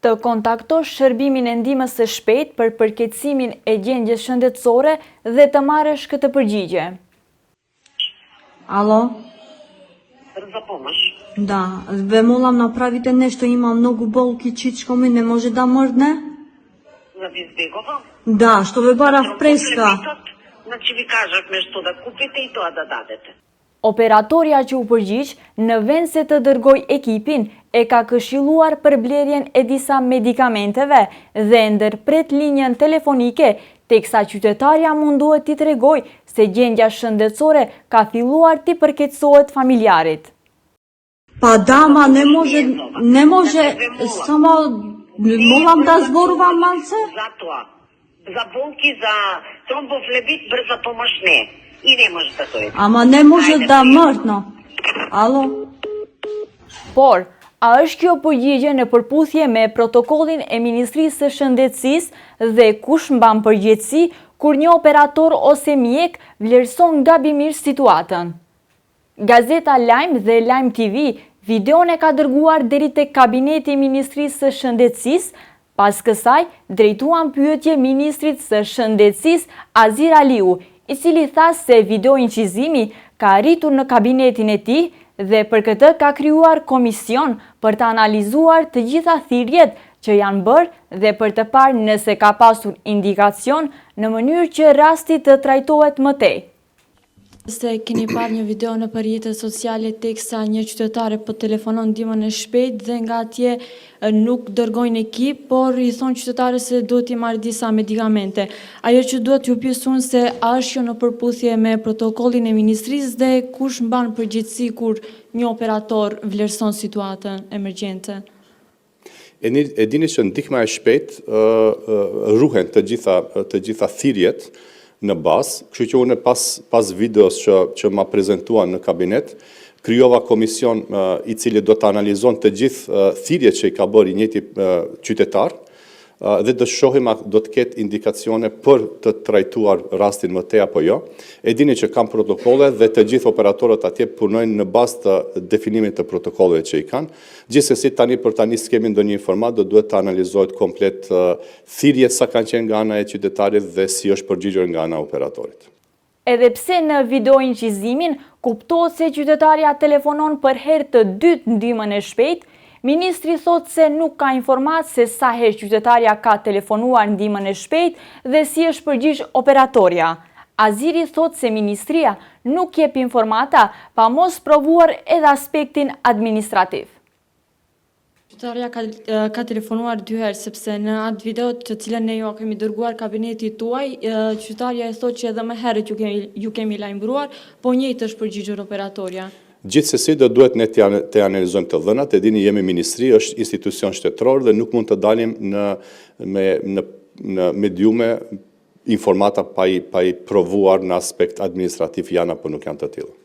të kontaktosh shërbimin e ndihmës së shpejtë për përkeçësimin e gjendjes shëndetësore dhe të marrësh këtë përgjigje. Alo? За помощь. Да, ве молам направите нешто, имам многу болки, чичко ми не може да мрдне? За Визбегова? Да, што ве барав преска. Значи ви кажавме што да купите и тоа да дадете. Operatorja që u përgjigj, në vend se të dërgoj ekipin, e ka këshilluar për blerjen e disa medikamenteve dhe ndërpret linjën telefonike, teksa qytetarja munduhet t'i tregoj se gjendja shëndetësore ka filluar t'i përkeqësohet familjarit. Па дама, не може, само молам да зборувам малце? За тоа. За болки, за тромбофлебит, брза помощ не. И не може да дојде. Ама не може да мрдно. Ало? Por, a është kjo përgjigje në përputhje me protokollin e Ministrisë së Shëndetësisë dhe kush mban përgjegjësi kur një operator ose mjek vlerëson gabimisht situatën? Gazeta Lajm dhe Lajm TV videon e ka dërguar deri tek kabineti i Ministrisë së Shëndetësisë, pas kësaj drejtuan pyetje Ministrit së Shëndetësisë Azir Aliu, i cili tha se video incizimi ka arritur në kabinetin e tij dhe për këtë ka krijuar komision për të analizuar të gjitha thirrjet që janë bërë dhe për të parë nëse ka pasur indikacion në mënyrë që rasti të trajtohet më tej. Se keni parë një video në rrjetet sociale teksa një qytetare po telefonon ndihmën e shpejtë dhe nga atje nuk dërgojnë ekip, por i thonë qytetarës se duhet i marrë disa medikamente. Ajo që duhet ju pyes unë se a është kjo në përputhje me protokollin e ministrisë dhe kush mban përgjegjësi kur një operator vlerëson situatën emergjente? E dini që ndihma e shpejtë ruhen të gjitha thirrjet në bazë, kështu që unë pas videos që ma prezentuan në kabinet, krijova komision i cili do të analizon të gjithë thirrjet që i ka bërë i njëjti qytetar dhe do shohim a do të ketë indikacione për të trajtuar rastin më tej apo jo. E dini që kam protokolle dhe të gjithë operatorët atje punojnë në bazë të definimit të protokolleve që i kanë. Gjithsesi tani për tani s'kemi ndonjë informat, do duhet të analizohet komplet thirrjet sa kanë qenë nga ana e qytetarit dhe si është përgjigjur nga ana e operatorit. Edhe pse në video incizimin kuptohet se qytetarja telefonon për herë të dytë ndihmën e shpejtë, Ministri thot se nuk ka informatë se sa herë qytetarja ka telefonuar ndihmën e shpejtë dhe si është përgjigj operatorja. Aziri thot se Ministria nuk jep informata pa mos provuar edhe aspektin administrativ. Qytetarja ka telefonuar 2 herë sepse në atë video të cilën ne ju kemi dërguar kabinetit tuaj, qytetarja e thot që edhe më herët ju kemi lajmëruar, po njëjtë është përgjigjur operatorja. Gjithsesi do duhet ne të analizojmë të dhënat, e dini jemi ministri, është institucion shtetëror dhe nuk mund të dalim në mediume informata pa i provuar në aspekt administrativ janë apo nuk janë të tillë.